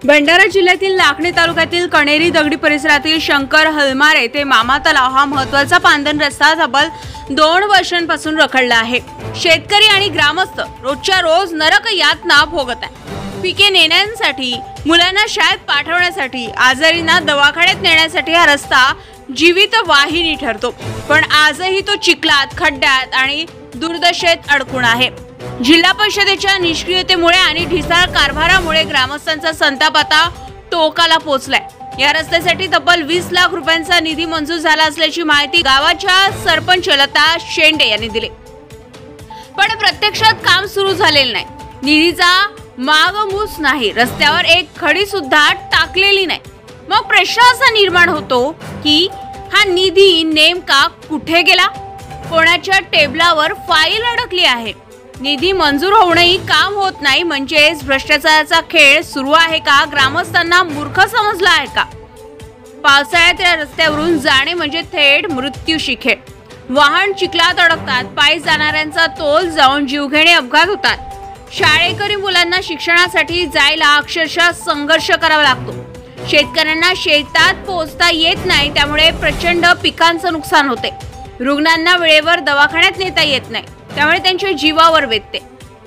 भंडारा जिल्ह्यातील लाखणी तालुक्यातील कणेरी दगडी परिसरातील शंकर हलमारे ते मामा तलाव हा महत्त्वाचा पांदन रस्ता तब्बल 2 वर्षांपासून रखडला आहे। शेतकरी आणि ग्रामस्थ रोजच्या रोज नरक यातना भोगत आहेत। पिके नेण्यासाठी, मुलांना शाळेत पाठवण्यासाठी, आजारींना दवाखान्यात नेण्यासाठी हा रस्ता जीवित वाहिनी ठरतो, पण आजही तो चिखलात, खड्ड्यात आणि दुर्दशेत अडकून आहे। जिल्हा परिषदेच्या निष्क्रियतेमुळे आणि ढिसाळ कारभारामुळे ग्रामस्थांचा संताप आता टोकाला पोहोचलाय। या रस्त्यासाठी तब्बल 20 लाख रुपयांचा निधी मंजूर झाला असल्याची माहिती गावाच्या सरपंच लता शेंडे यांनी दिली, पण प्रत्यक्षात काम सुरू झालेलं नाही। निधीचा मागमूस नाही, रस्त्यावर एक खडी सुद्धा टाकलेली नाही। मग प्रश्न असा निर्माण होतो की हा निधी नेमका कुठे गेला? कोणाच्या टेबलावर फाईल अडकली आहे? निधी मंजूर होऊनही काम होत नाही, म्हणजेच भ्रष्टाचाराचा खेळ सुरू आहे का? ग्रामस्थांना मूर्ख समजला आहे का? पावसाळ्यात या रस्त्यावरून जाणे म्हणजे थेट मृत्यूशी खेळ। वाहन चिखलात अडकतात, पायी जाणाऱ्यांचा तोल जाऊन जीवघेणे अपघात होतात। शाळेकरी मुलांना शिक्षणासाठी जायला अक्षरशः संघर्ष करावा लागतो। शेतकऱ्यांना शेतात पोहोचता येत नाही, त्यामुळे प्रचंड पिकांचं नुकसान होते। रुग्णांना वेळेवर दवाखान्यात नेता येत नाही, त्यामुळे त्यांच्या जीवावर बेतते।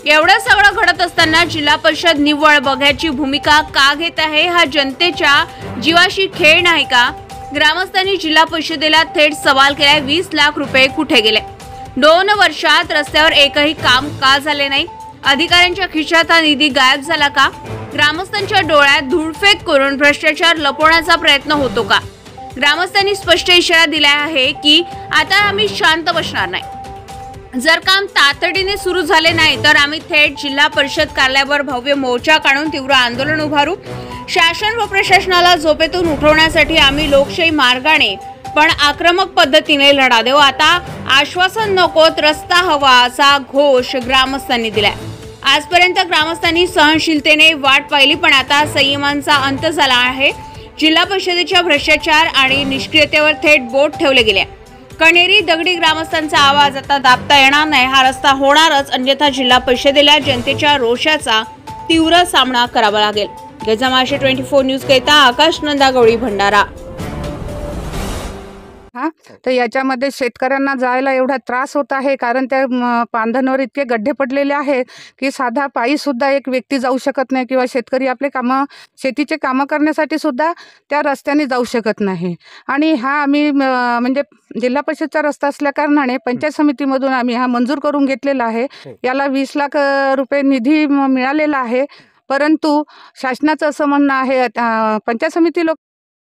एवढं सगळं घडत असताना जिल्हा परिषद निव्वळ बघ्याची भूमिका का घेत आहे? हा जनतेच्या जीवाशी खेळ नाही का? ग्रामस्थांनी जिल्हा परिषदेला थेट सवाल केलाय, 20 लाख रुपये कुठे गेले? 2 वर्षात रस्त्यावर एकही काम का झाले नाही? अधिकाऱ्यांच्या खिशात हा निधी गायब झाला का? ग्रामस्थांच्या डोळ्यात धूळफेक करून भ्रष्टाचार लपवण्याचा प्रयत्न होतो का? ग्रामस्थांनी स्पष्ट इशारा दिला आहे की आता आम्ही शांत बसणार नाही। जर काम तातडीने सुरू झाले नाही तर आम्ही थेट जिल्हा परिषद कार्यालयावर भव्य मोर्चा काढून तीव्र आंदोलन उभारू। शासन व प्रशासनाला झोपेतून उठवण्यासाठी आम्ही लोकशाही मार्गाने पण आक्रमक पद्धतीने लढा देऊ। आता आश्वासन नकोत, रस्ता हवा असा घोष ग्रामस्थांनी दिलाय। आजपर्यंत ग्रामस्थांनी सहनशीलतेने वाट पाहिली, पण आता संयमांचा अंत झाला आहे। जिल्हा परिषदेच्या भ्रष्टाचार आणि निष्क्रियतेवर थेट बोट ठेवले गेले। कणेरी दगडी ग्रामस्थांचा आवाज आता दाबता येणार नाही। हा रस्ता होणारच, अन्यथा जिल्हा परिषदेला जनतेच्या रोषाचा तीव्र सामना करावा लागेल। गजामाशे 24 न्यूज करिता आकाश नंदागौळी, भंडारा। तर याच्यामध्ये शेतकऱ्यांना जायला एवढा त्रास होत आहे, कारण त्या पांधनवर इतके गड्डे पडलेले आहेत की साधा पायी सुद्धा एक व्यक्ती जाऊ शकत नाही, किंवा शेतकरी आपले शेतीचे कामं करण्यासाठी सुद्धा त्या रस्त्याने जाऊ शकत नाही। आणि हा आम्ही म्हणजे जिल्हा परिषदचा रस्ता असल्या कारणाने पंचायत समितीमधून आम्ही हा मंजूर करून घेतलेला आहे। याला 20 लाख रुपये निधी मिळालेला आहे, परंतु शासनाचं असं म्हणणं आहे, पंचायत समिती लोक